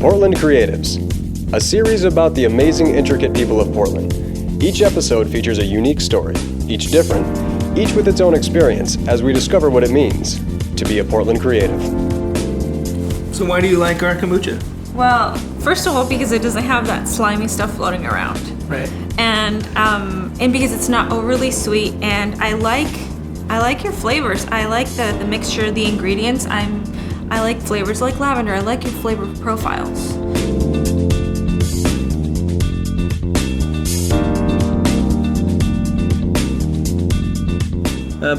Portland Creatives, a series about the amazing, intricate people of Portland. Each episode features a unique story, each different, each with its own experience, as we discover what it means to be a Portland creative. So why do you like our kombucha? Well, first of all, because it doesn't have that slimy stuff floating around. Right. And because it's not overly sweet, and I like your flavors. I like the mixture of the ingredients. I like flavors like lavender. I like your flavor profiles.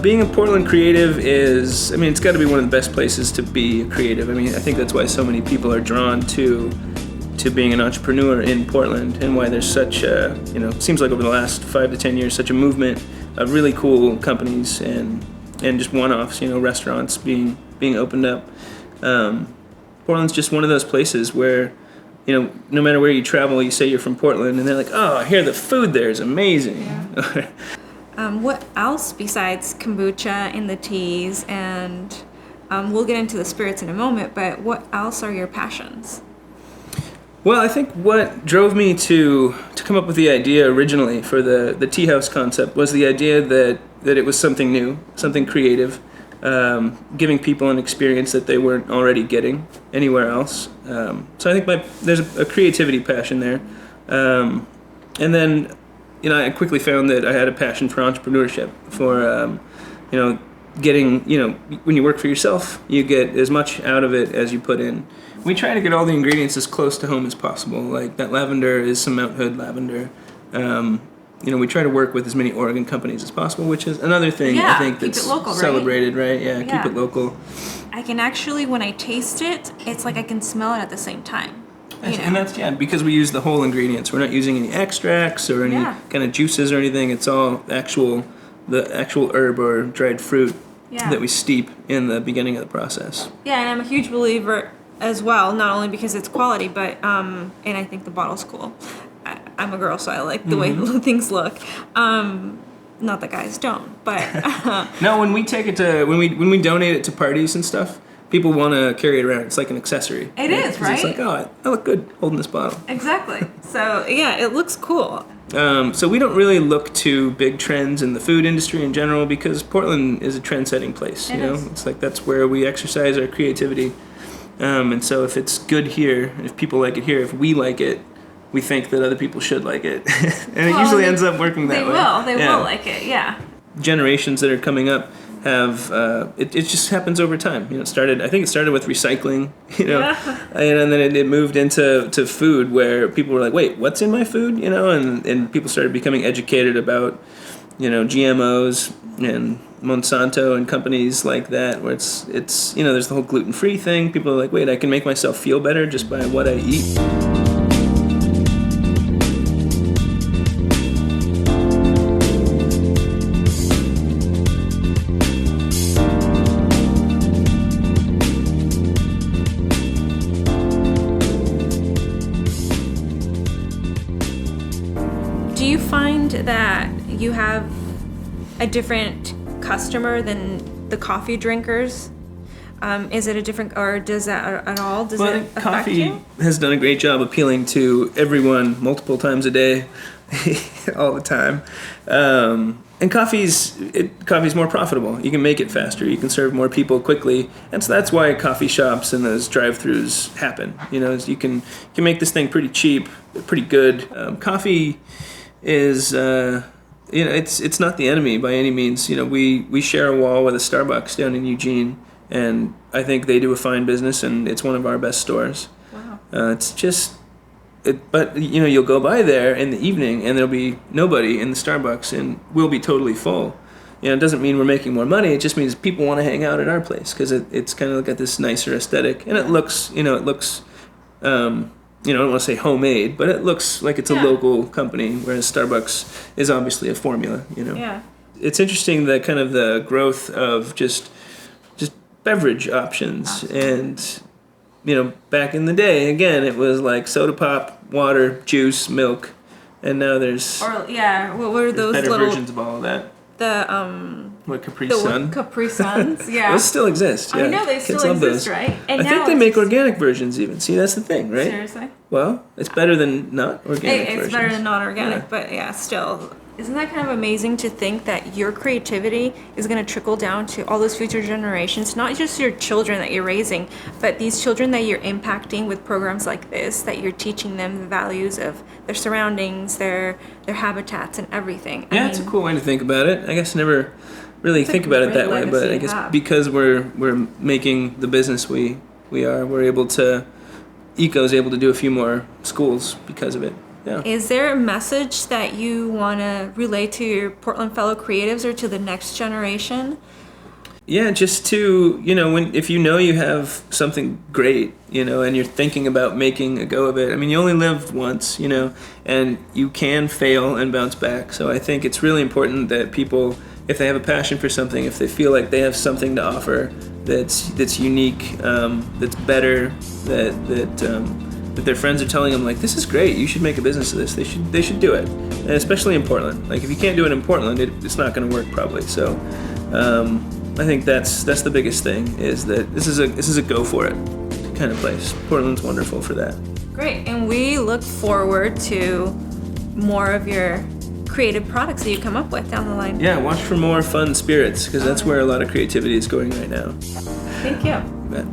Being a Portland creative is, it's got to be one of the best places to be a creative. I think that's why so many people are drawn to being an entrepreneur in Portland, and why there's such a, it seems like over the last 5 to 10 years, such a movement of really cool companies and just one-offs, restaurants being opened up. Portland's just one of those places where, no matter where you travel, you say you're from Portland, and they're like, oh, I hear the food there is amazing. Yeah. What else besides kombucha and the teas, and we'll get into the spirits in a moment, but what else are your passions? Well, I think what drove me to come up with the idea originally for the tea house concept was the idea that it was something new, something creative, giving people an experience that they weren't already getting anywhere else. So I think there's a creativity passion there. And then, I quickly found that I had a passion for entrepreneurship, for, getting, when you work for yourself, you get as much out of it as you put in. We try to get all the ingredients as close to home as possible. Like that lavender is some Mount Hood lavender. We try to work with as many Oregon companies as possible, which is another thing I think that's local, celebrated, right? Yeah, keep it local. I can actually, when I taste it, it's like I can smell it at the same time. And that's, because we use the whole ingredients. We're not using any extracts or any kind of juices or anything. It's all the actual herb or dried fruit that we steep in the beginning of the process. Yeah, and I'm a huge believer as well, not only because it's quality, but and I think the bottle's cool. I'm a girl, so I like the way things look. Not that guys don't, but no. When we take it to when we donate it to parties and stuff, people want to carry it around. It's like an accessory. It is, right? It's like, oh, I look good holding this bottle. Exactly. So yeah, it looks cool. So we don't really look to big trends in the food industry in general, because Portland is a trend-setting place. It's like that's where we exercise our creativity. And so if it's good here, if people like it here, if we like it, we think that other people should like it. And it usually ends up working that way. They will like it, yeah. Generations that are coming up have, it just happens over time. I think it started with recycling, and then it moved into food, where people were like, wait, what's in my food? And people started becoming educated about, GMOs and Monsanto and companies like that, where it's there's the whole gluten-free thing. People are like, wait, I can make myself feel better just by what I eat. Do you find that you have a different customer than the coffee drinkers? Is it a different, or does that at all? Does it affect coffee you? Has done a great job appealing to everyone multiple times a day, all the time. And coffee's more profitable. You can make it faster. You can serve more people quickly, and so that's why coffee shops and those drive-throughs happen. You can make this thing pretty cheap, pretty good. Coffee is it's not the enemy by any means. We share a wall with a Starbucks down in Eugene, and I think they do a fine business, and it's one of our best stores. Wow. It's just but you'll go by there in the evening and there'll be nobody in the Starbucks, and we'll be totally full. It doesn't mean we're making more money. It just means people want to hang out at our place because it's kind of got this nicer aesthetic, and it looks I don't want to say homemade, but it looks like it's a local company, whereas Starbucks is obviously a formula, Yeah. It's interesting the kind of the growth of just beverage options. And, back in the day, again, it was like soda pop, water, juice, milk, and now there's... What were those better little... versions of all of that. The What, Capri The Sun? Capri Suns, yeah. Those still exist. Yeah. I know they Kids still love exist, those. right? And I now think they it's make just- organic versions even. See, that's the thing, right? Seriously? Well, it's better than not organic It's versions. better than non-organic, Yeah. but yeah, still. Isn't that kind of amazing to think that your creativity is going to trickle down to all those future generations, not just your children that you're raising, but these children that you're impacting with programs like this, that you're teaching them the values of their surroundings, their habitats and everything. Yeah, it's a cool way to think about it. I guess I never really think about it great that way, but legacy I to guess have. because we're making the business we are, we're able to, Eco's able to do a few more schools because of it. Yeah. Is there a message that you want to relay to your Portland fellow creatives or to the next generation? Yeah, just to, if you know you have something great, and you're thinking about making a go of it. I mean, you only live once, and you can fail and bounce back. So I think it's really important that people, if they have a passion for something, if they feel like they have something to offer that's unique, that's better, that their friends are telling them, like, this is great, you should make a business of this, they should do it. And especially in Portland. Like, if you can't do it in Portland, it's not going to work probably. So I think that's the biggest thing, is that this is a go for it kind of place. Portland's wonderful for that. Great, and we look forward to more of your creative products that you come up with down the line. Yeah, watch for more fun spirits, because that's where a lot of creativity is going right now. Thank you. But